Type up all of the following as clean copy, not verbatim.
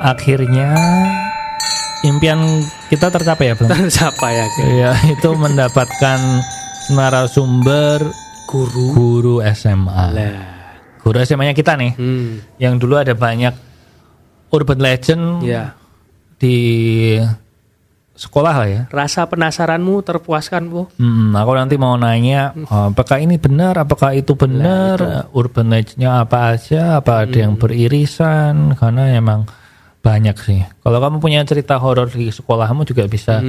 akhirnya impian kita tercapai ya, Bang? Tercapai ya. Iya, itu mendapatkan narasumber guru SMA. Guru SMA-nya kita nih. Yang dulu ada banyak urban legend di sekolah lah ya. Rasa penasaranmu terpuaskan, Bu? Aku nanti mau nanya, apakah ini benar, apakah itu benar, urban legend-nya apa aja, apa ada yang beririsan, karena emang banyak sih. Kalau kamu punya cerita horor di sekolahmu juga bisa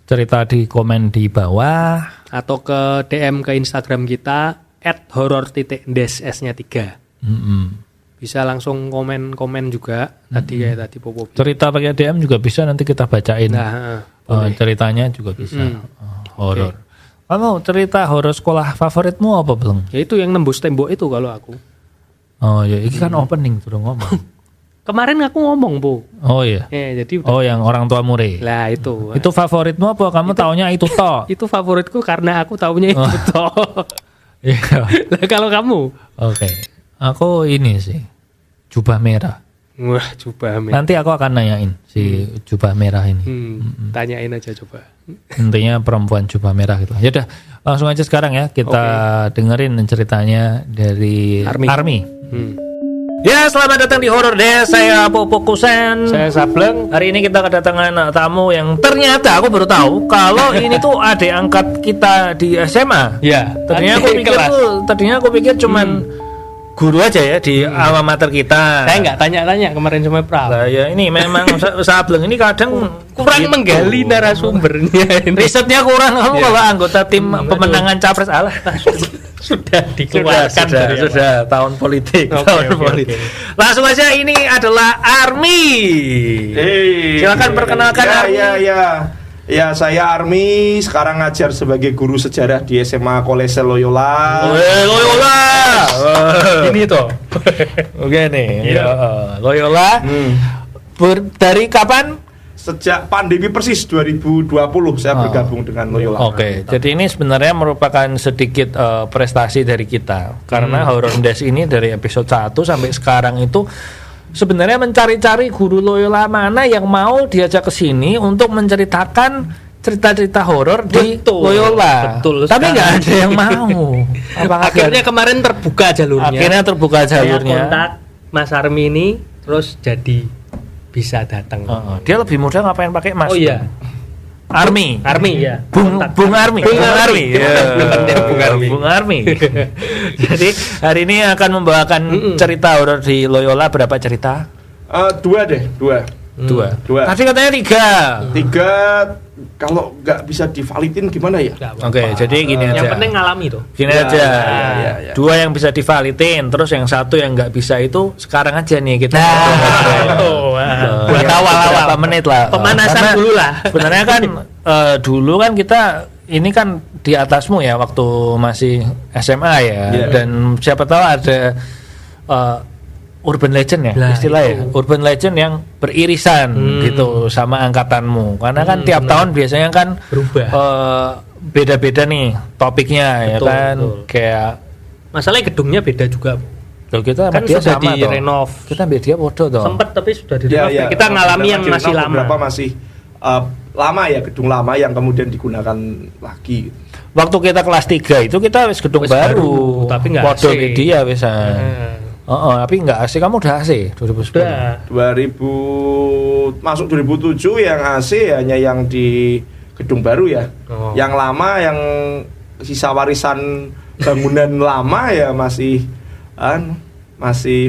cerita di komen di bawah. Atau ke DM ke Instagram kita @horor_s-nya 3. Bisa langsung komen juga. Tadi kayak tadi Popo. Cerita pakai DM juga bisa, nanti kita bacain. Ceritanya juga bisa. Horor. Kamu cerita horor sekolah favoritmu apa, Bang? Ya itu yang nembus tembok itu kalau aku. Oh ya, ini kan opening tuh ngomong. Kemarin aku ngomong, Bu. Oh iya. Jadi yang orang tua murid. Lah itu. Itu favoritmu apa kamu taunya itu toh? Itu favoritku karena aku taunya itu toh. Iya. Lah kalau kamu? Oke. Aku ini sih. Jubah merah. Wah, jubah merah. Nanti aku akan nanyain si jubah merah ini. Tanyain aja coba. Intinya perempuan jubah merah gitu. Ya udah, langsung aja sekarang ya kita dengerin ceritanya dari Army. Ya, selamat datang di Horor Desk. Saya Popo Kusen. Saya Sableng. Hari ini kita kedatangan tamu yang ternyata aku baru tahu kalau ini tuh adik angkat kita di SMA. Ya. Tadinya aku pikir cuman guru aja ya di alma mater kita. Saya nggak tanya-tanya kemarin sama Pram. Lah ya ini memang Sableng ini kadang kurang menggali narasumbernya. Risetnya kurang. Kamu kalau anggota tim pemenangan capres sudah dikeluarkan sudah tahun politik. Politik. Langsung aja, ini adalah Army. Silakan perkenalkan Army. Ya, saya Army, sekarang ngajar sebagai guru sejarah di SMA Kolese Loyola. Loyola. Ini toh. Oke nih. Loyola. Dari kapan? Sejak pandemi persis 2020 saya bergabung dengan Loyola. Oke. Jadi ini sebenarnya merupakan sedikit prestasi dari kita. Karena Horor Desk ini dari episode 1 sampai sekarang itu sebenarnya mencari-cari guru Loyola mana yang mau diajak ke sini untuk menceritakan cerita-cerita horor di Loyola. Betul. Tapi nggak ada yang mau. Akhirnya kemarin terbuka jalurnya. Saya kontak Mas Army ini, terus jadi bisa datang. Dia lebih mudah ngapain pakai Mas? Oh iya. Army ya. Bung Army. Jadi hari ini akan membawakan cerita horor di Loyola. Berapa cerita? Dua. Tadi katanya 3. Kalau nggak bisa divalidin gimana ya? Oke, jadi gini aja. Yang penting ngalami tuh. Gini aja. Ya. 2 yang bisa divalidin, terus yang 1 yang nggak bisa itu sekarang aja nih kita. Buat awal-awal berapa menit lah. Pemanasan dulu lah. Sebenarnya kan dulu kan kita ini kan di atasmu ya waktu masih SMA ya. Dan siapa tahu ada urban legend ya istilahnya, urban legend yang beririsan gitu sama angkatanmu, karena kan tiap tahun biasanya kan berubah, beda-beda nih topiknya. Betul, ya kan kayak masalahnya gedungnya beda juga. Loh, kita kan dia sudah sama direnov. Kita ambil dia bodoh toh. Sempet tapi sudah direnov. Kita ngalami yang masih lama. Beberapa masih lama ya, gedung lama yang kemudian digunakan lagi. Waktu kita kelas 3 itu kita wis gedung baru, tapi nggak AC. Bodoh dia bisa. Tapi nggak AC, kamu udah AC 2010. 2000 masuk 2007 yang AC hanya yang di gedung baru ya. Yang lama yang sisa warisan bangunan lama ya masih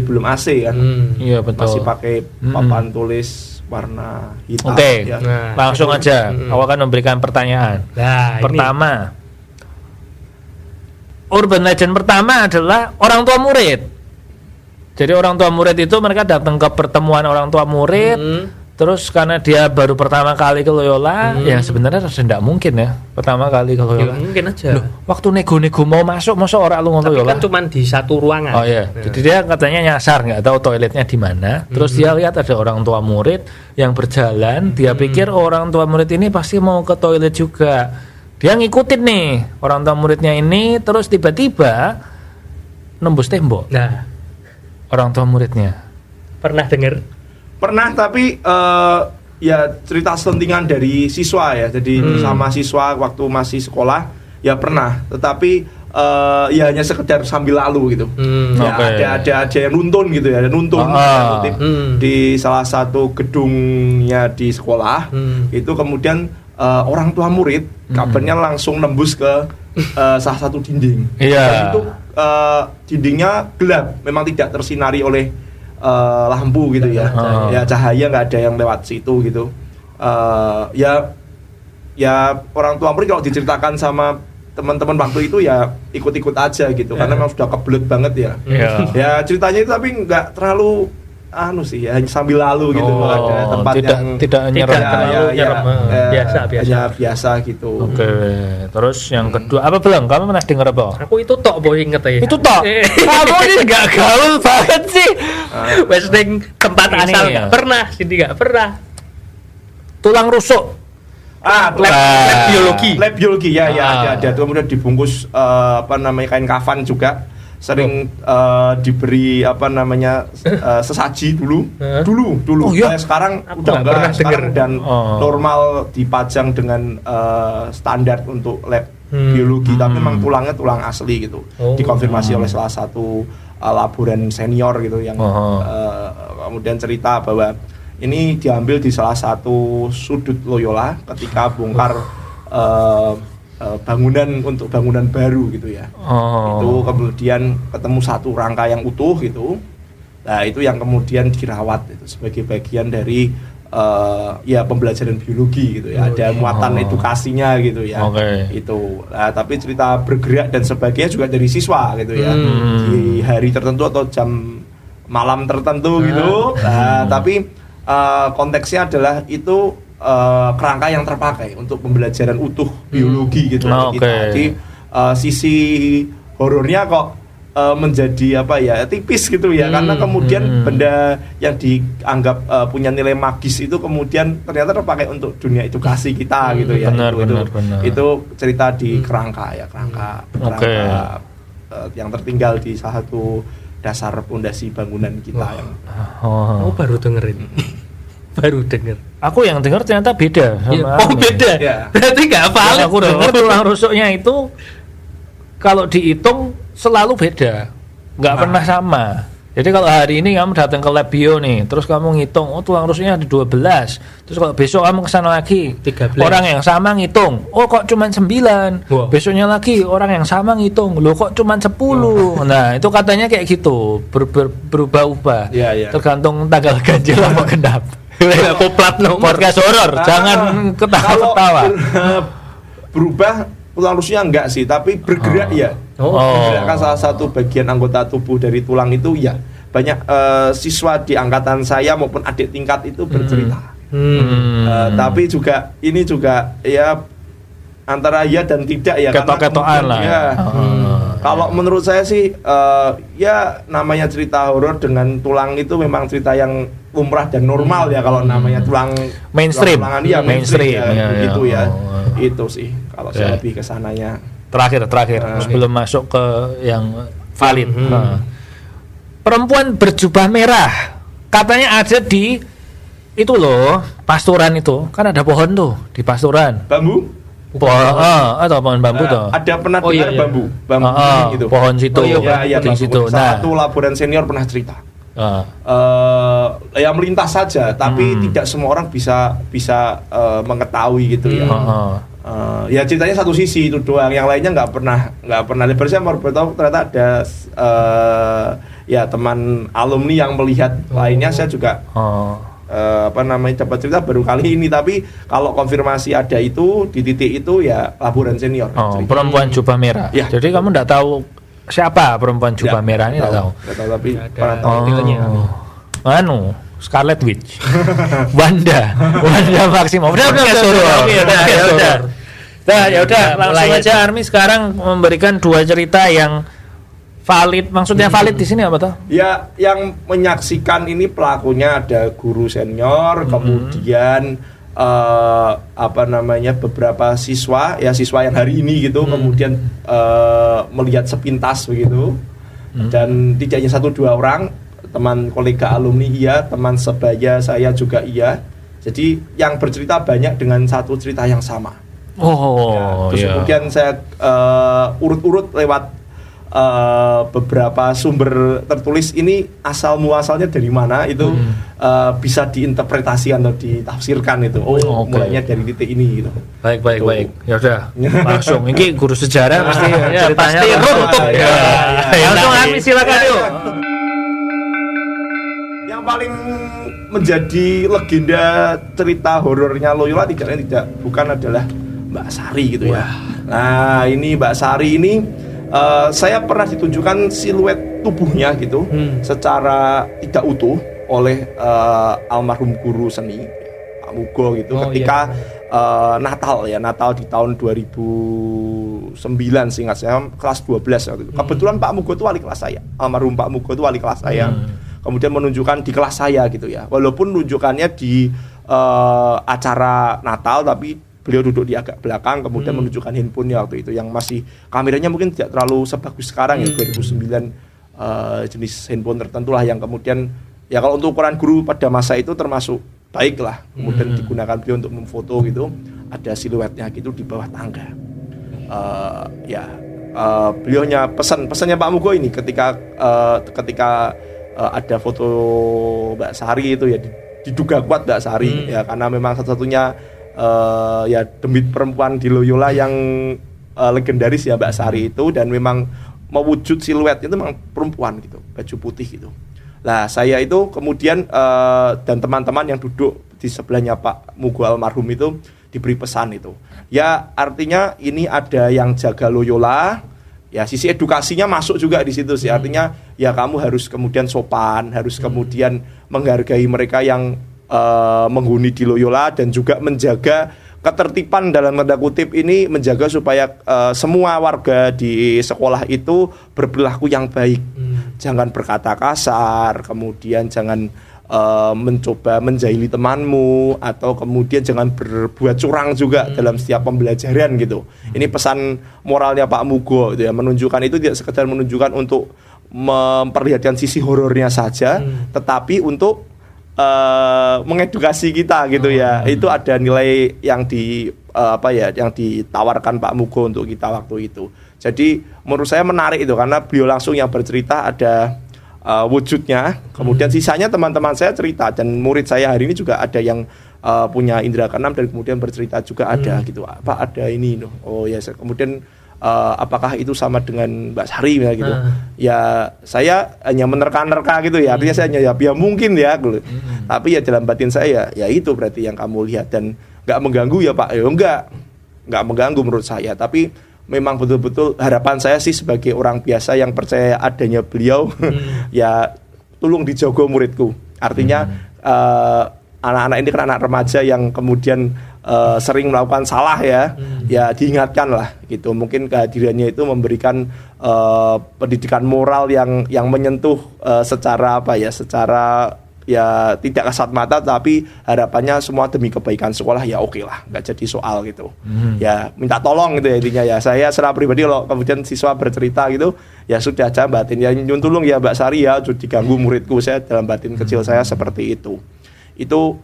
belum AC kan. Iya betul. Masih pakai papan tulis warna hitam. Oke. Ya. Langsung aja. Aku akan memberikan pertanyaan. Pertama, urban legend pertama adalah orang tua murid. Jadi orang tua murid itu mereka datang ke pertemuan orang tua murid, terus karena dia baru pertama kali ke Loyola, ya sebenarnya tidak mungkin ya pertama kali ke Loyola. Ya, mungkin aja. Loh, waktu nego-nego mau masuk, masa orang lu Tapi Loyola? Kan cuma di satu ruangan. Oh iya. Jadi dia katanya nyasar, nggak tahu toiletnya di mana. Terus dia lihat ada orang tua murid yang berjalan, dia pikir orang tua murid ini pasti mau ke toilet juga. Dia ngikutin nih orang tua muridnya ini, terus tiba-tiba nembus tembok. Nah, orang tua muridnya pernah dengar? Pernah, tapi ya cerita selentingan dari siswa ya. Jadi sama siswa waktu masih sekolah ya pernah. Tetapi ya hanya sekedar sambil lalu gitu. Ya, ada yang nuntun gitu ya, ada nuntun di salah satu gedungnya di sekolah. Itu kemudian orang tua murid kabarnya langsung nembus ke salah satu dinding. Dan itu dindingnya gelap, memang tidak tersinari oleh lampu gitu ya. Ya cahaya nggak ada yang lewat situ gitu. Ya orang tua murid kalau diceritakan sama teman-teman waktu itu ya ikut-ikut aja gitu, karena memang sudah kebelet banget ya. Ya ceritanya itu tapi nggak terlalu sih ya, hanya sambil lalu gitu. Ada tempat tidak nyerah, biasa gitu. Oke. Terus yang kedua apa belum? Kamu pernah dengar apa? Aku itu tok boh inget ya. Itu tok. Kamu ini nggak gaul banget sih. Wes ning tempat asal nggak pernah, sini nggak pernah. Tulang rusuk. Lab biologi ya ada. Kemudian dibungkus kain kafan juga. Sering diberi sesaji dulu. Sekarang udah enggak, sekarang dan normal dipajang dengan standar untuk lab biologi, tapi memang tulangnya tulang asli gitu. Dikonfirmasi oleh salah satu laboran senior gitu yang kemudian cerita bahwa ini diambil di salah satu sudut Loyola ketika bongkar bangunan baru gitu ya. Itu kemudian ketemu satu rangka yang utuh gitu. Nah itu yang kemudian dirawat itu sebagai bagian dari pembelajaran biologi gitu ya. Ada muatan edukasinya gitu ya. Itu. Nah, tapi cerita bergerak dan sebagainya juga dari siswa gitu ya. Di hari tertentu atau jam malam tertentu gitu. Nah, tapi konteksnya adalah itu kerangka yang terpakai untuk pembelajaran utuh biologi gitu kita. Jadi sisi horornya kok menjadi tipis gitu ya, karena kemudian benda yang dianggap punya nilai magis itu kemudian ternyata terpakai untuk dunia edukasi kita gitu ya. Benar. Itu cerita di kerangka yang tertinggal di salah satu dasar pondasi bangunan kita yang baru dengerin. Baru denger. Aku yang denger ternyata beda sama beda. Berarti nggak valid. Aku denger tulang rusuknya itu kalau dihitung selalu beda, nggak pernah sama. Jadi kalau hari ini kamu datang ke lab bio nih, terus kamu ngitung, tulang rusuknya ada 12. Terus kalau besok kamu kesana lagi, 13. Orang yang sama ngitung, kok cuma 9. Besoknya lagi orang yang sama ngitung, loh kok cuma 10. Nah itu katanya kayak gitu, berubah-ubah. Tergantung tanggal ganjil sama genap. Poplat nomor podcast horor, jangan ketawa-ketawa. Berubah tulang rusuknya enggak sih, tapi bergerak ya. Menggerakkan salah satu bagian anggota tubuh dari tulang itu ya. Banyak siswa di angkatan saya maupun adik tingkat itu bercerita. Tapi juga ini juga ya antara ya dan tidak ya, ketok-ketokan lah. Ya. Kalau menurut saya sih ya namanya cerita horor dengan tulang itu memang cerita yang lumrah dan normal ya, kalau namanya tulang mainstream. Mainstream ya, begitu ya. Itu sih kalau saya lebih ke sananya. Terakhir sebelum masuk ke yang valid. Perempuan berjubah merah katanya ada di itu loh, Pasturan itu. Kan ada pohon tuh di Pasturan. Bambu? Atau pohon bambu tuh. Ada pernah dengar bambu gitu. Pohon situ. Di situ. Nah, satu laboran senior pernah cerita. Ya melintas saja, tapi tidak semua orang bisa mengetahui gitu ya. Ya ceritanya satu sisi itu doang, yang lainnya nggak pernah lebar. Saya baru tahu ternyata ada ya teman alumni yang melihat lainnya. Saya juga dapat cerita baru kali ini, tapi kalau konfirmasi ada itu di titik itu ya laboran senior. Perempuan jubah merah. Ya. Jadi kamu nggak tahu siapa perempuan jubah merah ini? Nggak tahu. Tapi pernah tahu titiknya. Scarlet Witch. Wanda Maximoff. Udah. Ya udah, langsung aja Army sekarang memberikan 2 cerita yang valid. Maksudnya valid di sini apa toh? Ya, yang menyaksikan ini pelakunya ada guru senior, kemudian beberapa siswa yang hari ini gitu, kemudian melihat sepintas begitu. Dan tidak hanya 1-2 orang, teman kolega alumni iya, teman sebaya saya juga iya. Jadi yang bercerita banyak dengan satu cerita yang sama. Terus kemudian saya urut-urut lewat beberapa sumber tertulis ini asal muasalnya dari mana itu bisa diinterpretasi atau ditafsirkan itu. Mulainya dari titik ini gitu. Baik. Ya udah. Langsung ini guru sejarah pasti ceritanya pasti runtuh. Langsung Ami silakan yuk. Yang paling menjadi legenda cerita horornya Loyola bukan adalah Mbak Sari gitu ya. Nah, ini Mbak Sari ini saya pernah ditunjukkan siluet tubuhnya gitu secara tidak utuh oleh almarhum guru seni Pak Mugo gitu ketika Natal di tahun 2009 seingat saya kelas 12 waktu itu. Kebetulan Pak Mugo itu wali kelas saya. Almarhum Pak Mugo itu wali kelas saya. Kemudian menunjukkan di kelas saya gitu ya. Walaupun runjukannya di acara Natal tapi beliau duduk di agak belakang, kemudian menunjukkan handphonenya waktu itu yang masih kameranya mungkin tidak terlalu sebagus sekarang ya 2009 jenis handphone tertentu lah yang kemudian ya kalau untuk ukuran guru pada masa itu termasuk baik lah, kemudian digunakan beliau untuk memfoto gitu, ada siluetnya gitu di bawah tangga. Beliaunya pesannya Pak Mugo ini ketika ada foto Mbak Sari itu ya diduga kuat Mbak Sari ya karena memang satu-satunya demit perempuan di Loyola yang legendaris ya Mbak Sari itu dan memang mewujud siluetnya itu memang perempuan gitu, baju putih gitu. Lah saya itu kemudian dan teman-teman yang duduk di sebelahnya Pak Mugo almarhum itu diberi pesan itu. Ya artinya ini ada yang jaga Loyola. Ya sisi edukasinya masuk juga di situ sih. Artinya ya kamu harus kemudian sopan, harus kemudian menghargai mereka yang menghuni di Loyola dan juga menjaga ketertiban dalam tanda kutip ini, menjaga supaya semua warga di sekolah itu berperilaku yang baik. Jangan berkata kasar, kemudian jangan mencoba menjahili temanmu atau kemudian jangan berbuat curang juga dalam setiap pembelajaran gitu. Ini pesan moralnya Pak Mugo gitu ya, menunjukkan itu tidak sekedar menunjukkan untuk memperlihatkan sisi horornya saja, tetapi untuk mengedukasi kita gitu ya. Itu ada nilai yang yang ditawarkan Pak Mugo untuk kita waktu itu. Jadi menurut saya menarik itu karena beliau langsung yang bercerita ada wujudnya. Kemudian sisanya teman-teman saya cerita dan murid saya hari ini juga ada yang punya indera keenam dan kemudian bercerita juga ada gitu. Apa ada ini loh. Oh ya, kemudian apakah itu sama dengan Mbak Sari gitu. Ya saya hanya menerka-nerka gitu ya. Artinya saya hanya ya mungkin ya gitu. Tapi ya dalam batin saya ya itu berarti yang kamu lihat dan enggak mengganggu ya Pak. Ya enggak mengganggu menurut saya, tapi memang betul-betul harapan saya sih sebagai orang biasa yang percaya adanya beliau ya tolong dijaga muridku. Artinya anak-anak ini kan anak remaja yang kemudian sering melakukan salah ya diingatkan lah gitu. Mungkin kehadirannya itu memberikan pendidikan moral yang menyentuh secara secara ya tidak kasat mata, tapi harapannya semua demi kebaikan sekolah ya oke lah, nggak jadi soal gitu. Ya minta tolong gitu ya intinya ya. Saya secara pribadi kalau kemudian siswa bercerita gitu ya sudah aja batin ya nyun tulung ya Mbak Sari ya jadi diganggu muridku, saya dalam batin kecil saya seperti itu. Itu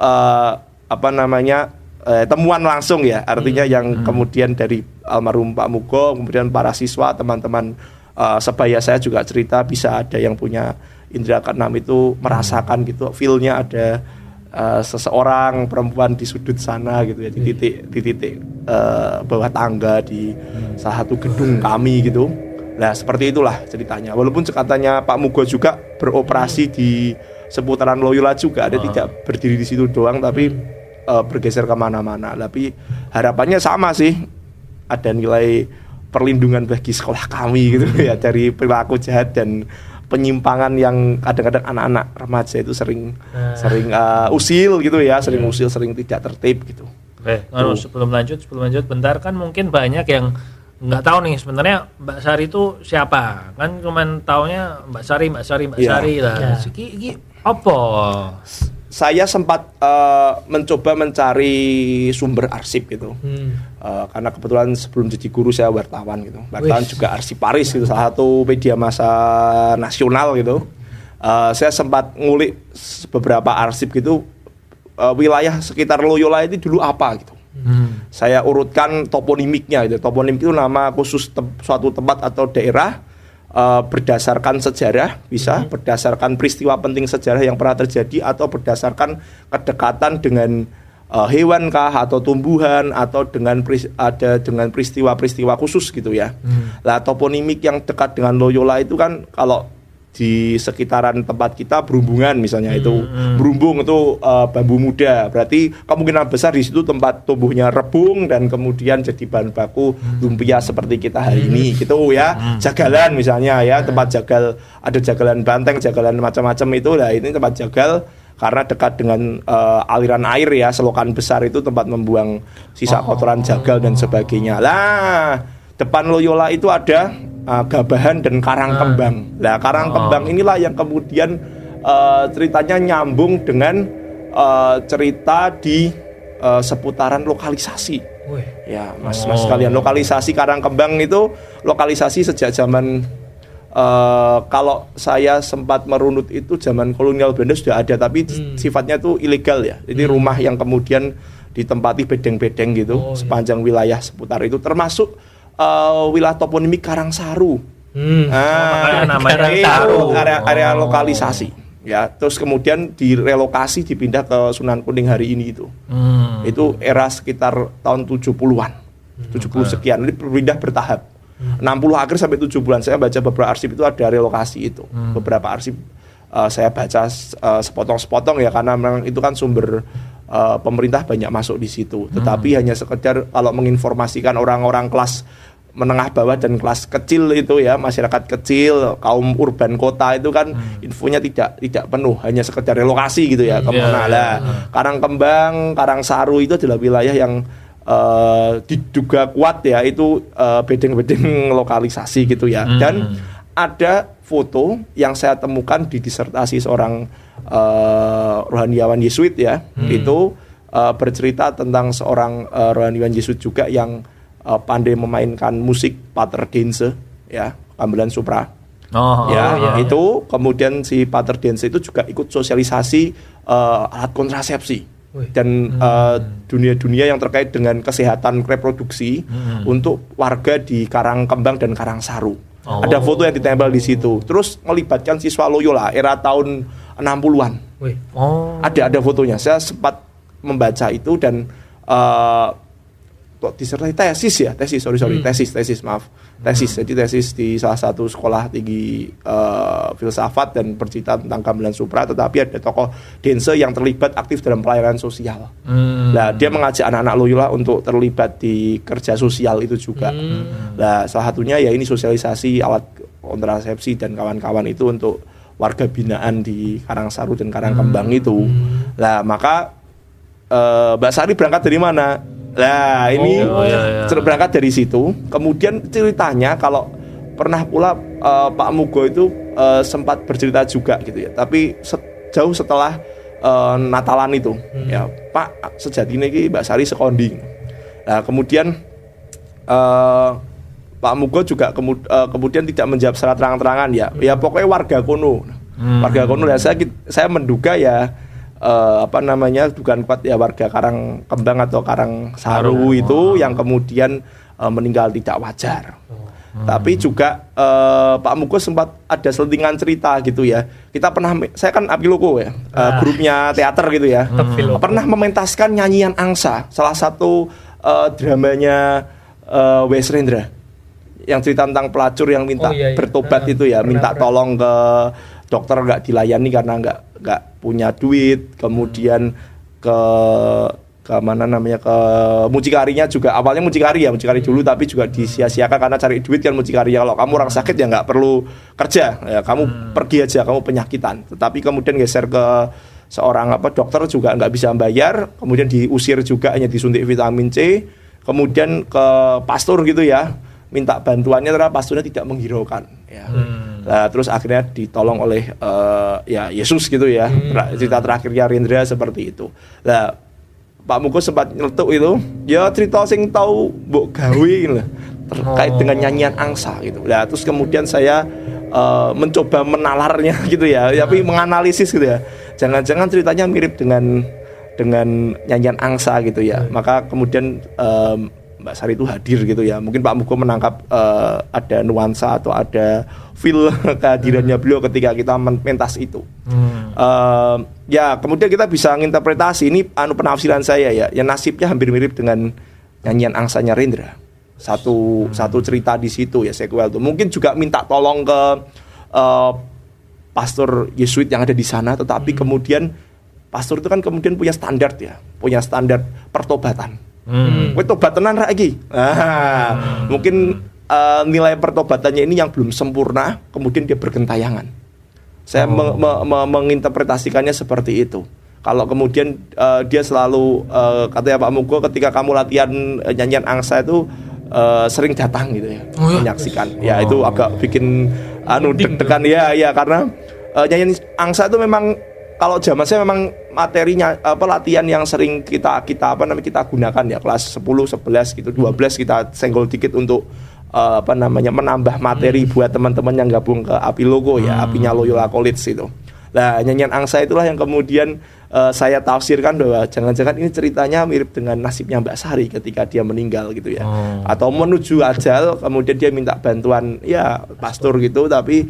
temuan langsung ya, artinya yang kemudian dari almarhum Pak Mugo, kemudian para siswa teman-teman sebaya saya juga cerita bisa ada yang punya indera keenam itu merasakan gitu, feel-nya ada seseorang perempuan di sudut sana gitu ya, di titik bawah tangga di salah satu gedung kami gitu. Nah seperti itulah ceritanya. Walaupun katanya Pak Mugo juga beroperasi di seputaran Loyola juga, ada tidak berdiri di situ doang, tapi bergeser kemana-mana. Tapi harapannya sama sih, ada nilai perlindungan bagi sekolah kami gitu ya dari perilaku jahat dan penyimpangan yang kadang-kadang anak-anak remaja itu sering usil gitu ya, sering usil, sering tidak tertib gitu. Sebelum lanjut bentar, kan mungkin banyak yang nggak tahu nih sebenarnya Mbak Sari itu siapa, kan cuman taunya Mbak Sari lah. Apa? Saya sempat mencoba mencari sumber arsip gitu, karena kebetulan sebelum jadi guru saya wartawan gitu, wartawan juga arsiparis gitu, salah satu media massa nasional gitu. Saya sempat ngulik beberapa arsip gitu, wilayah sekitar Loyola itu dulu apa gitu. Saya urutkan toponimiknya gitu. Toponimik itu nama khusus suatu tempat atau daerah, berdasarkan sejarah, bisa berdasarkan peristiwa penting sejarah yang pernah terjadi, atau berdasarkan kedekatan dengan hewan kah atau tumbuhan, atau dengan peristiwa-peristiwa khusus gitu ya. Lah toponimik yang dekat dengan Loyola itu kan, kalau di sekitaran tempat kita Berumbungan misalnya, itu Berumbung itu bambu muda, berarti kemungkinan besar di situ tempat tumbuhnya rebung dan kemudian jadi bahan baku lumpia seperti kita hari ini gitu ya. Jagalan misalnya ya, tempat jagal, ada jagalan banteng, jagalan macam-macam itu. Lah ini tempat jagal karena dekat dengan aliran air ya, selokan besar itu tempat membuang sisa kotoran jagal dan sebagainya. Lah depan Loyola itu ada Gabahan dan Karangkembang. Nah, Karangkembang inilah yang kemudian ceritanya nyambung dengan cerita di seputaran lokalisasi. Ya, mas sekalian, lokalisasi Karangkembang itu lokalisasi sejak zaman kalau saya sempat merunut itu zaman kolonial Belanda sudah ada, tapi sifatnya itu ilegal ya. Jadi rumah yang kemudian ditempati bedeng-bedeng gitu sepanjang wilayah seputar itu, termasuk wilayah toponimik Karangsaru. Namanya itu area lokalisasi ya. Terus kemudian direlokasi, dipindah ke Sunan Kuning hari ini itu. Itu era sekitar tahun 70-an. 70 sekian. Ini berpindah bertahap. 60 akhir sampai 70-an saya baca beberapa arsip itu ada relokasi itu. Beberapa arsip saya baca sepotong-sepotong ya, karena memang itu kan sumber pemerintah banyak masuk di situ. Tetapi hanya sekedar kalau menginformasikan orang-orang kelas menengah bawah dan kelas kecil itu ya, masyarakat kecil, kaum urban kota itu kan infonya tidak penuh, hanya sekedar relokasi gitu ya kemana lah. Karangkembang, Karangsaru itu adalah wilayah yang diduga kuat ya, itu bedeng-bedeng lokalisasi gitu ya. Dan ada foto yang saya temukan di disertasi seorang rohaniawan Yesuit ya, itu bercerita tentang seorang rohaniawan Yesuit juga yang pandai memainkan musik Pater Dense ya, gamelan supra. Itu kemudian si Pater Dense itu juga ikut sosialisasi alat kontrasepsi dan dunia-dunia yang terkait dengan kesehatan reproduksi untuk warga di Karangkembang dan Karangsaru. Ada foto yang ditempel di situ. Terus melibatkan siswa Loyola era tahun 60-an. Ada fotonya. Saya sempat membaca itu dan disertai tesis. Jadi tesis di salah satu sekolah tinggi filsafat dan bercerita tentang gamelan supra, tetapi ada tokoh Dense yang terlibat aktif dalam pelayanan sosial. Nah, dia mengajak anak-anak Loyola untuk terlibat di kerja sosial itu juga. Nah, salah satunya ya ini sosialisasi alat kontrasepsi dan kawan-kawan itu untuk warga binaan di Karangsaru dan Karangkembang itu. Nah, maka Mbak Sari berangkat dari mana? Nah ini berangkat dari situ. Kemudian ceritanya kalau pernah pula Pak Mugo itu sempat bercerita juga gitu ya. Tapi jauh setelah Natalan itu ya, Pak sejatinya ini Mbak Sari sekonding. Nah kemudian Pak Mugo juga kemudian tidak menjawab secara terang-terangan ya. Ya pokoknya warga kono. Warga kono. Dan saya menduga ya dugaan kuat ya warga Karangkembang atau Karangsaru itu yang kemudian meninggal tidak wajar. Tapi juga Pak Mugo sempat ada selentingan cerita gitu ya. Kita pernah, saya kan Apiloko ya, grupnya teater gitu ya. Pernah mementaskan nyanyian angsa, salah satu dramanya Wes Rendra yang cerita tentang pelacur yang minta bertobat itu ya, minta tolong ke dokter nggak dilayani karena nggak punya duit, kemudian ke mucikarinya juga, awalnya mucikari dulu tapi juga disia-siakan karena cari duit kan mucikari. Kalau kamu orang sakit ya nggak perlu kerja ya, kamu pergi aja, kamu penyakitan. Tetapi kemudian geser ke seorang dokter juga nggak bisa bayar, kemudian diusir juga, hanya disuntik vitamin C, kemudian ke pastor gitu ya, minta bantuannya, ternyata pastornya tidak menghiraukan ya. Nah, terus akhirnya ditolong oleh ya Yesus gitu ya. Cerita terakhirnya Rendra seperti itu. Nah, Pak Mugo sempat nyeletuk itu, ya cerita sing tau mbok gawe lah terkait dengan nyanyian angsa gitu. Nah, terus kemudian saya mencoba menalarnya gitu ya, tapi menganalisis gitu ya. Jangan-jangan ceritanya mirip dengan nyanyian angsa gitu ya. Maka kemudian Mbak Sari itu hadir gitu ya. Mungkin Pak Mugo menangkap ada nuansa atau ada feel kehadirannya beliau ketika kita mentas itu. Ya kemudian kita bisa menginterpretasi ini penafsiran saya ya. Yang nasibnya hampir mirip dengan nyanyian angsanya Rendra. Satu cerita di situ ya sequel itu. Mungkin juga minta tolong ke pastor Yesuit yang ada di sana, tetapi kemudian pastor itu kan kemudian punya standar pertobatan. Kowe tobat tenan ra iki. Mungkin nilai pertobatannya ini yang belum sempurna, kemudian dia bergentayangan. Saya menginterpretasikannya seperti itu. Kalau kemudian dia selalu katanya Pak Mugo ketika kamu latihan nyanyian angsa itu sering datang gitu ya, menyaksikan. Ya itu agak bikin deg-degan ya karena nyanyian angsa itu memang kalau zaman saya memang materinya latihan yang sering kita gunakan ya kelas 10, 11 gitu, 12 kita senggol dikit untuk menambah materi buat teman-teman yang gabung ke API Logo ya, apinya Loyola College itu. Nah, nyanyian angsa itulah yang kemudian saya tafsirkan bahwa jangan-jangan ini ceritanya mirip dengan nasibnya Mbak Sari ketika dia meninggal gitu ya. Atau menuju ajal kemudian dia minta bantuan ya pastor gitu, tapi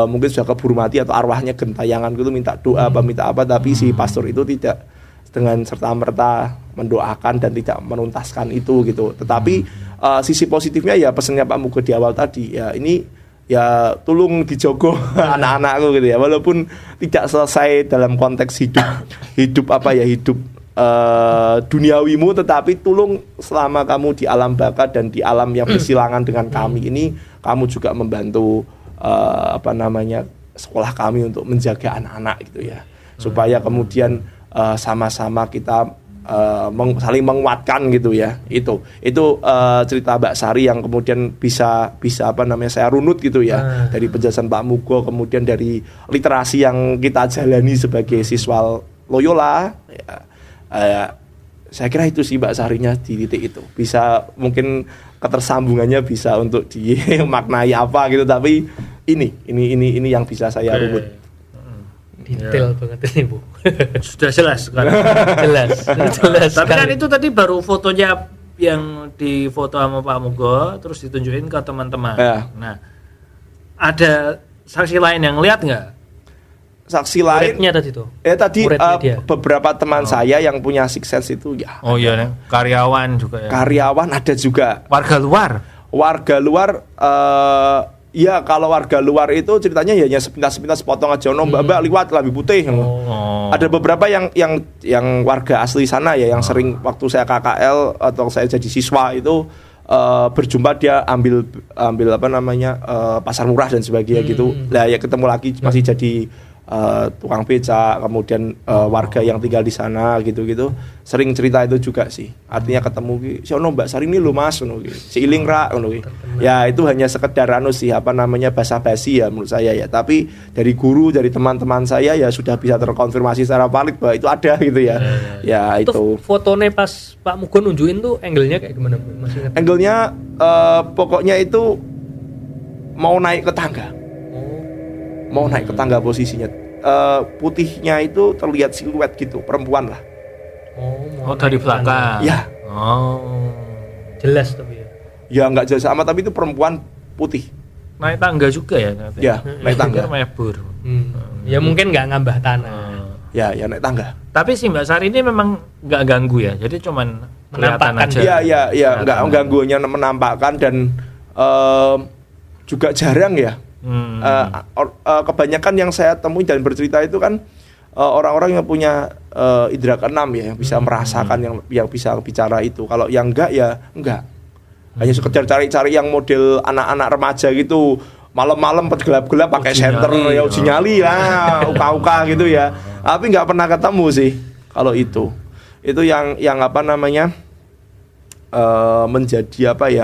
mungkin sudah keburu mati atau arwahnya gentayangan gitu minta doa minta apa, tapi si pastor itu tidak dengan serta-merta mendoakan dan tidak menuntaskan itu gitu. Tetapi sisi positifnya ya pesannya Pak Mugo di awal tadi ya, ini ya tolong dijogo anak-anakku gitu ya, walaupun tidak selesai dalam konteks hidup duniawimu, tetapi tolong selama kamu di alam baka dan di alam yang bersilangan dengan kami ini, kamu juga membantu sekolah kami untuk menjaga anak-anak gitu ya, supaya kemudian sama-sama kita saling menguatkan gitu ya. Itu cerita Mbak Sari yang kemudian bisa saya runut gitu ya dari penjelasan Pak Mugo, kemudian dari literasi yang kita jalani sebagai siswa Loyola ya, saya kira itu sih Mbak Sarinya di titik itu. Bisa mungkin ketersambungannya bisa untuk dimaknai apa gitu, tapi ini yang bisa saya runut. Detail banget ini Bu. Sudah jelas kan? jelas. Tapi kan itu tadi baru fotonya yang difoto sama Pak Mugo terus ditunjukin ke teman-teman. Ya. Nah, ada saksi lain yang lihat nggak? Saksi lain tadi tuh. Tadi beberapa teman saya yang punya six sense itu ya. Oh iya, karyawan juga ya. Karyawan ada juga. Warga luar ya kalau warga luar itu ceritanya ya hanya sepintas potong aja, mbak liwat lambi putih. Ada beberapa yang warga asli sana ya, yang sering waktu saya KKL atau saya jadi siswa itu berjumpa, dia ambil pasar murah dan sebagainya gitu. Lah ya ketemu lagi masih jadi tukang beca, kemudian warga yang tinggal di sana gitu-gitu sering cerita itu juga sih. Artinya ketemu si ono Mbak Sari ini lho Mas ngono ki. Si iling ra ngono ki. Ya itu hanya sekedar basa-basi ya menurut saya ya. Tapi dari guru, dari teman-teman saya ya sudah bisa terkonfirmasi secara valid bahwa itu ada gitu ya. Ya itu. Fotonya pas Pak Mugo nunjukin tuh angle-nya kayak gimana Bu? Masih ingat? Angle-nya pokoknya itu mau naik ke tangga. Mau naik ke tangga posisinya, putihnya itu terlihat siluet gitu, perempuan lah. Dari belakang. Ya. Jelas tapi ya. Ya nggak jelas amat, tapi itu perempuan putih. Naik tangga juga ya? Ya, naik tangga. Mebur. Ya mungkin nggak ngambah tanah. Ya naik tangga. Tapi si Mbak Sari ini memang nggak ganggu ya, jadi cuman menampakkan aja. Ya nggak ganggunya menampakkan dan juga jarang ya. Kebanyakan yang saya temui dan bercerita itu kan orang-orang yang punya indera keenam ya, yang bisa merasakan, yang bisa bicara itu. Kalau yang enggak ya enggak. Hanya sekedar cari-cari yang model anak-anak remaja gitu, malam-malam gelap-gelap pakai senter ya, uji nyali lah, uka-uka gitu ya. Tapi nggak pernah ketemu sih kalau itu. Itu yang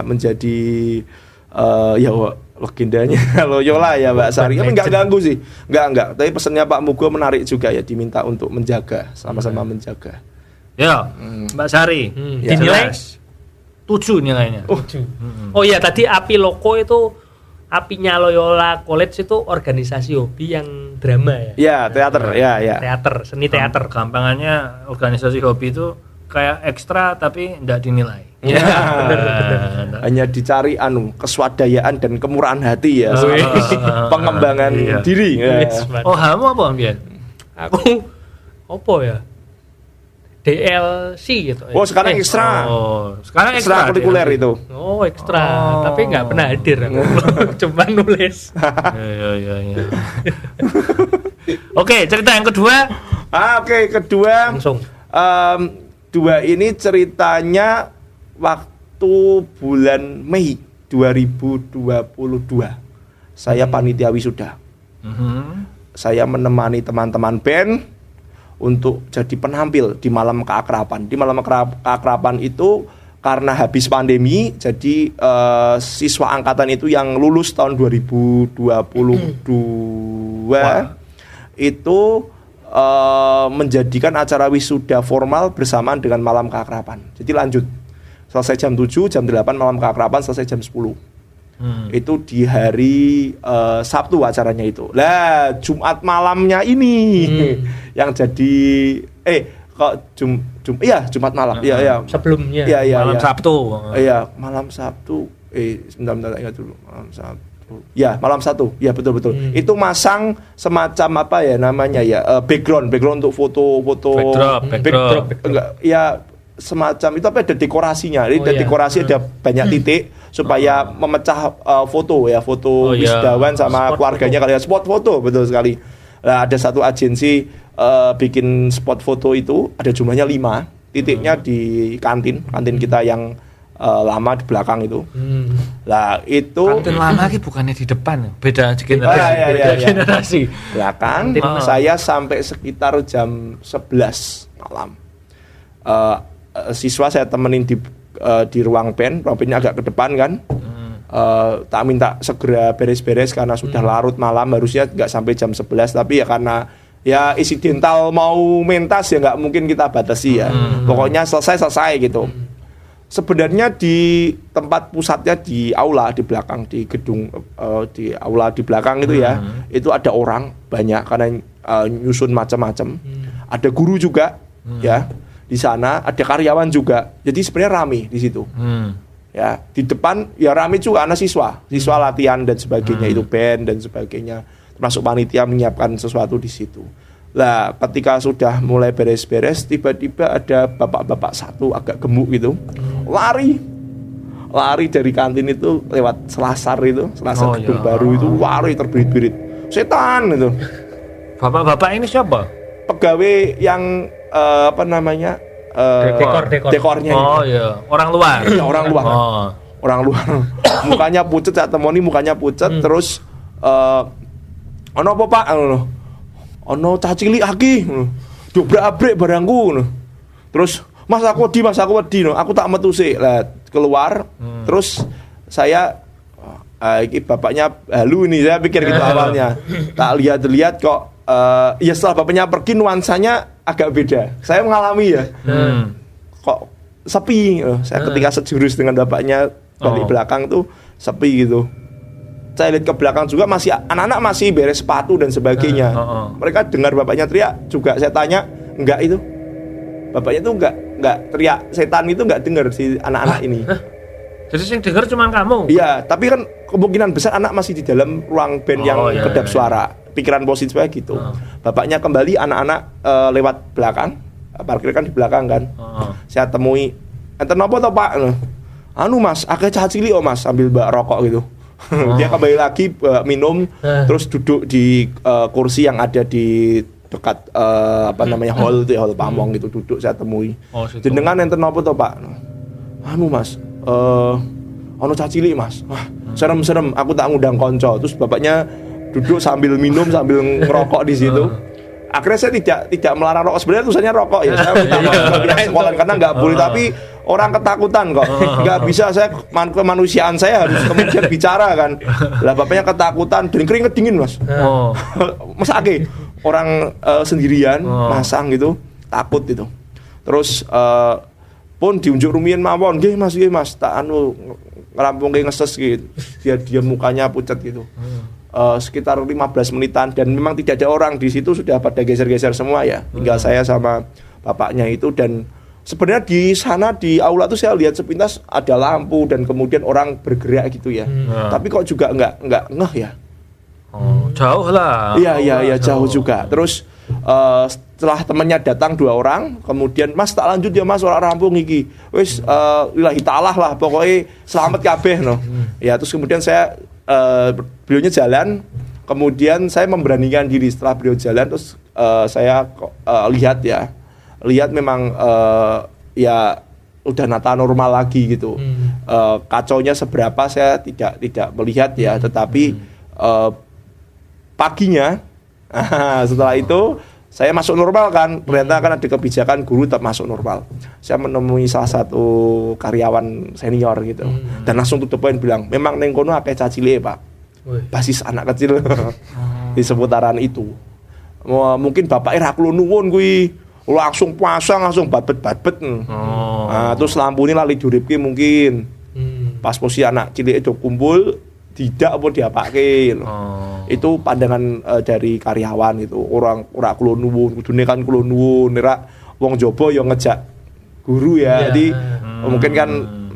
menjadi legendanya Loyola ya Mbak Sari. Tapi nggak ganggu sih, nggak. Tapi pesannya Pak Mugo menarik juga ya, diminta untuk menjaga, sama-sama menjaga. Ya, Mbak Sari, dinilai 7 nilainya. Oh iya, tadi API Logo itu apinya Loyola College itu organisasi hobi yang drama ya. Ya, teater, ya. Teater, seni teater. Gampangannya organisasi hobi itu kayak ekstra tapi enggak dinilai. Ya, hanya dicari keswadayaan dan kemurahan hati ya, pengembangan diri. Ya. Oh, kamu apa Bian? Aku apa ya? DLC gitu. Oh, sekarang ekstra. Oh, sekarang ekstra kurikuler itu. Oh, ekstra. Tapi nggak pernah hadir aku. Cuma nulis. Iya. Oke, cerita yang kedua. Oke, kedua. Langsung. Dua ini ceritanya waktu bulan Mei 2022. Saya panitia wisuda. Saya menemani teman-teman band untuk jadi penampil di malam keakraban. Di malam keakraban itu karena habis pandemi, jadi siswa angkatan itu yang lulus tahun 2022 itu menjadikan acara wisuda formal bersamaan dengan malam keakraban. Jadi lanjut. Selesai jam 7, jam 8 malam keakraban, selesai jam 10. Itu di hari Sabtu acaranya itu. Lah, Jumat malamnya ini yang jadi Jumat malam. Iya. Sebelumnya. Iya. Malam Sabtu. Iya, malam Sabtu. Sebentar ingat dulu. Malam Sabtu. Ya, malam Sabtu. Ya, betul. Itu masang semacam apa ya namanya ya? Background untuk foto-foto. Backdrop. Enggak, ya semacam itu, tapi ada dekorasinya. Jadi dekorasi ada banyak titik supaya memecah foto wisudawan sama spot keluarganya kalian spot foto, betul sekali. Nah, ada satu agensi bikin spot foto itu, ada jumlahnya 5 titiknya di kantin kita yang lama di belakang itu. Lah itu kantin lama ki bukannya di depan, beda generasi. Generasi. Belakang saya sampai sekitar jam 11 malam. Siswa saya temenin di ruang bandnya agak ke depan kan. Tak minta segera beres-beres karena sudah larut malam, harusnya nggak sampai jam 11, tapi ya karena ya insidental mau mentas ya nggak mungkin kita batasi ya. Pokoknya selesai gitu. Sebenarnya di tempat pusatnya di aula di belakang, di gedung di aula di belakang itu ya, itu ada orang banyak karena nyusun macam-macam. Ada guru juga ya di sana, ada karyawan juga. Jadi sebenarnya rame di situ. Ya, di depan ya rame juga anak siswa latihan dan sebagainya, itu band dan sebagainya. Termasuk panitia menyiapkan sesuatu di situ. Lah, ketika sudah mulai beres-beres, tiba-tiba ada bapak-bapak satu agak gemuk gitu, lari dari kantin itu lewat selasar gedung baru itu, lari terbirit-birit, setan itu. Bapak-bapak ini siapa? Pegawai yang dekornya. Oh iya, orang luar. Orang luar. Mukanya pucet, saya temoni mukanya pucet, terus ono apa Pak? Ono cah cilik aki, dobrak-abrik barangku. Terus Mas aku wedi, aku tak metu sik. Lah keluar, terus saya iki bapaknya halu ini, saya pikir gitu awalnya. Tak lihat kok ya setelah bapaknya pergi nuansanya agak beda. Saya mengalami ya. Kok sepi. Saya ketika sejurus dengan bapaknya balik belakang tuh sepi gitu. Saya lihat ke belakang juga masih anak-anak masih beres sepatu dan sebagainya. Mereka dengar bapaknya teriak juga. Saya tanya, enggak itu. Bapaknya tuh enggak teriak, setan itu enggak dengar si anak-anak ini. Jadi yang dengar cuma kamu. Iya, tapi kan kemungkinan besar anak masih di dalam ruang band yang kedap suara. Pikiran positifnya gitu. Bapaknya kembali, anak-anak lewat belakang, parkir kan di belakang kan. Saya temui, enten apa toh Pak? Anu Mas, agak cah cilik Mas, sambil mbak rokok gitu. Dia kembali lagi minum, terus duduk di kursi yang ada di dekat hall itu, hall pamong gitu, duduk saya temui. Jenengan enten apa toh Pak? Anu Mas, ono cah cilik Mas. Wah, serem-serem, aku tak ngundang konco. Terus bapaknya duduk sambil minum sambil ngerokok di situ. Akhirnya saya tidak melarang rokok. Sebenarnya tulisannya rokok ya. Saya minta maaf ke sekolah karena nggak boleh, tapi orang ketakutan kok. Nggak bisa, saya kemanusiaan saya harus kemudian bicara kan. Lah bapaknya ketakutan dan keringet dingin Mas. Masa orang sendirian masang gitu, takut gitu. Terus pun diunjuk rumiyin mawon, nggih Mas, tak ngerampungke ngeses gitu. Dia mukanya pucat gitu. Sekitar 15 menitan dan memang tidak ada orang di situ, sudah pada geser-geser semua ya. Tinggal saya sama bapaknya itu. Dan sebenarnya di sana di aula tuh saya lihat sepintas ada lampu dan kemudian orang bergerak gitu ya. Tapi kok juga enggak ngeh ya. Jauh lah. Iya jauh juga. Terus setelah temannya datang 2 orang, kemudian Mas tak lanjut ya Mas, orang rampung iki. Wis lillahi ta'ala lah pokoknya selamat kabeh no. Ya terus kemudian saya beliaunya jalan, kemudian saya memberanikan diri setelah beliau jalan terus saya lihat memang ya udah nata normal lagi gitu. Kacaunya seberapa saya tidak melihat ya, tetapi paginya setelah itu saya masuk normal kan, ternyata kan ada kebijakan guru tetap masuk normal. Saya menemui salah satu karyawan senior gitu, dan langsung tutup poin bilang, memang neng kono akeh cacile Pak, basis anak kecil di seputaran itu. Mungkin bapak ra kulo nuwun kuwi langsung pasang langsung babet-babet. Terus lampu ini lali duripke mungkin. Pas posisi anak cilik itu kumpul tidak apa diapake itu pandangan dari karyawan itu, orang ora kulo nuwun kudune kan kulo nuwun ora wong jaba ya ngejak guru ya. Jadi mungkin kan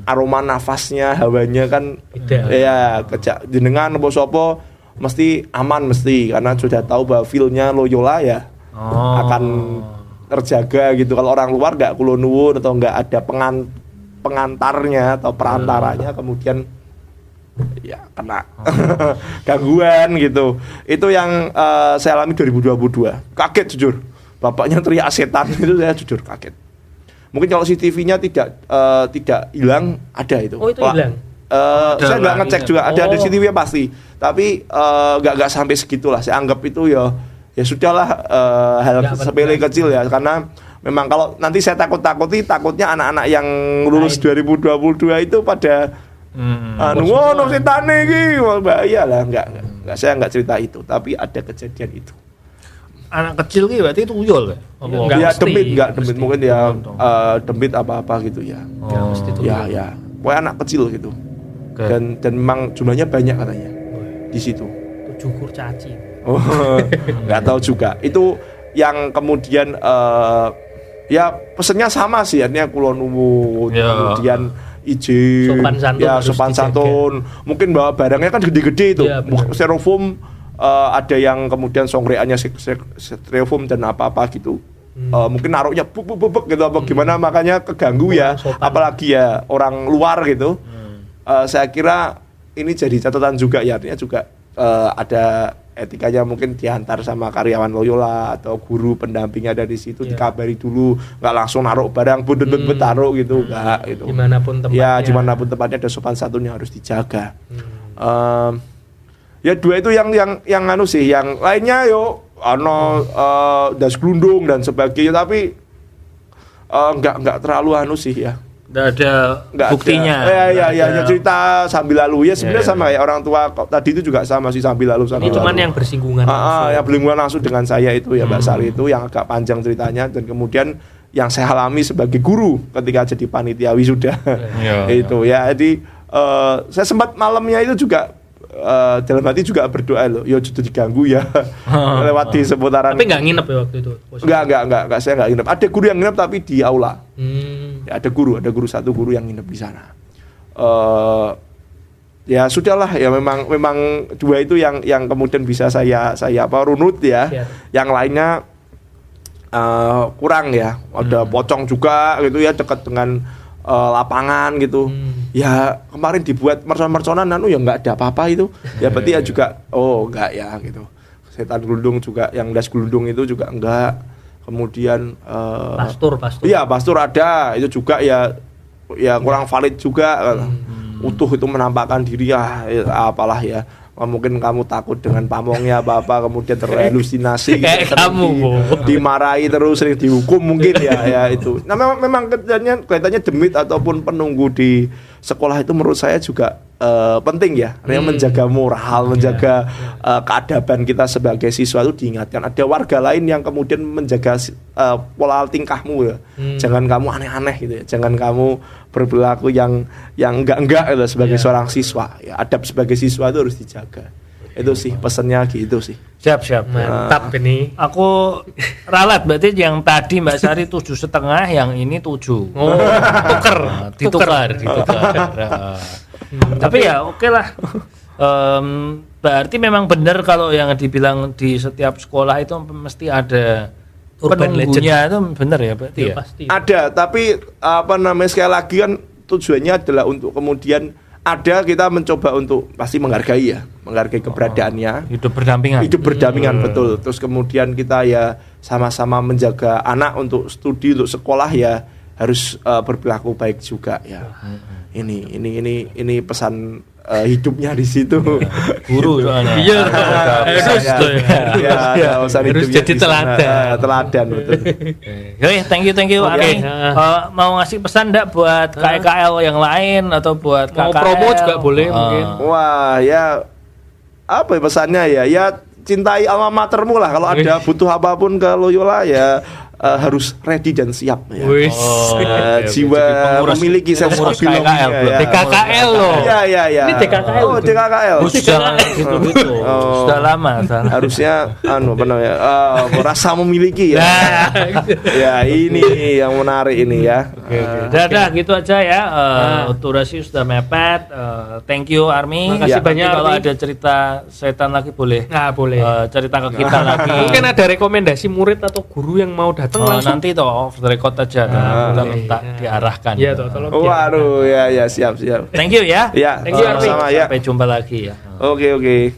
aroma nafasnya hawanya kan beda. Ya kejak jenengan apa sapa mesti aman mesti, karena sudah tahu bahwa feel-nya Loyola ya akan terjaga gitu. Kalau orang luar enggak kulo nuwun atau enggak ada pengantarnya atau perantaranya kemudian ya kena gangguan gitu. Itu yang saya alami 2022. Kaget jujur. Bapaknya teriak setan itu saya jujur kaget. Mungkin kalau CCTV-nya tidak hilang, ada itu. Oh itu hilang. Saya nggak ngecek juga. Ada CCTV pasti. Tapi nggak sampai segitulah. Saya anggap itu ya sudahlah hal sepele kecil ya. Karena memang kalau nanti saya takutnya anak-anak yang lulus 2022 itu pada ngono setane iki bahaya lah. Enggak saya enggak cerita itu, tapi ada kejadian itu. Anak kecil ki berarti itu uyul ya? Ya demit mungkin ya demit apa-apa gitu ya. Ya. Pokoknya anak kecil gitu. Dan memang jumlahnya banyak katanya di situ. 7 kurcaci. Enggak tahu juga. Itu yang kemudian ya pesennya sama sih, artinya kula nuwun kemudian izin, sopan santun. Mungkin bawa barangnya kan gede-gede itu, styrofoam, ada yang kemudian songreannya styrofoam dan apa-apa gitu. Mungkin naruhnya buk gitu apa gimana, makanya keganggu ya, apalagi ya orang luar gitu. Saya kira ini jadi catatan juga ya, artinya juga ada etikanya mungkin diantar sama karyawan Loyola atau guru pendampingnya dari situ, dikabari dulu, nggak langsung naruh barang budut-budut taruh gitu, nggak gitu. Dimanapun tempatnya ada sopan santun yang harus dijaga. Ya 2 itu yang anu sih, yang lainnya das glundung dan sebagainya, tapi nggak terlalu anu sih ya. Nggak ada buktinya. Ya cerita sambil lalu ya sebenarnya sama ya orang tua tadi itu juga sama sih, sambil lalu. Ini cuman yang bersinggungan langsung. Yang bersinggungan langsung dengan saya itu ya Mbak Sari itu yang agak panjang ceritanya, dan kemudian yang saya alami sebagai guru ketika jadi panitia wisuda itu ya. Jadi saya sempat malamnya itu juga dalam hati juga berdoa loh, ya jadi diganggu ya lewat di seputaran. Tapi nggak nginep ya waktu itu? Enggak, saya nggak nginep. Ada guru yang nginep tapi di aula. Ya, ada guru satu guru yang nginep di sana. Ya sudahlah ya, memang 2 itu yang kemudian bisa saya runut ya. Yang lainnya kurang ya. Ada pocong juga gitu ya, dekat dengan lapangan gitu. Ya kemarin dibuat mercon-merconan ya nggak ada apa-apa itu. Ya berarti ya juga enggak ya gitu. Setan gelundung juga, yang das gelundung itu juga enggak. Kemudian pastur. Iya, pastur ada. Itu juga ya kurang valid juga. Utuh itu menampakkan diri apalah ya. Mungkin kamu takut dengan pamongnya apa kemudian terhalusinasi kayak kamu dimarahi terus, sering dihukum mungkin ya itu. Nah memang kelihatannya demit ataupun penunggu di sekolah itu menurut saya juga penting ya, menjaga moral, menjaga keadaban kita sebagai siswa itu diingatkan. Ada warga lain yang kemudian menjaga pola tingkahmu ya. Jangan kamu aneh-aneh gitu ya. Jangan kamu berperilaku yang enggak gitu sebagai seorang siswa. Ya, adab sebagai siswa itu harus dijaga. Itu sih pesannya gitu sih. Siap. Mantap ini. Aku ralat berarti yang tadi Mbak Sari 7,5, yang ini 7. Oh, ditukar. Tapi ya oke lah. Berarti memang benar kalau yang dibilang di setiap sekolah itu mesti ada urban penunggunya, itu benar ya berarti ya? Pasti. Ada, tapi sekali lagi kan tujuannya adalah untuk kemudian kita mencoba untuk pasti menghargai keberadaannya. Hidup berdampingan. Betul. Terus kemudian kita ya sama-sama menjaga anak untuk studi, untuk sekolah ya harus berperilaku baik juga ya. Ini pesan hidupnya di situ. Guru soalnya. Iya. Harus jadi teladan betul. Oke, thank you Ari. Mau ngasih pesan enggak buat KKL yang lain atau buat KKL? Mau promo juga boleh mungkin. Wah, ya apa ya pesannya ya? Ya cintai alma matermu lah. Kalau ada butuh apapun ke Loyola ya harus ready dan siap ya. Jiwa memiliki pengurus KKL ya. DKKL loh. Ya. Ini DKKL. Oh, DKKL. Gitu. Sudah lama. Harusnya rasa memiliki ya. Ya, ini yang menarik ini ya. Dadah gitu aja ya. Durasi sudah mepet. Thank you Army. Makasih banyak. Kalau ada cerita setan lagi boleh. Nah, boleh. Cerita ke kita lagi. Mungkin ada rekomendasi murid atau guru yang mau datang langsung. Nanti toh off the record aja kita minta diarahkan. Iya toh, tolong. Waduh, ya siap. Thank you ya. Ya, thank you sama-sama ya. Sampai jumpa lagi ya. Oke.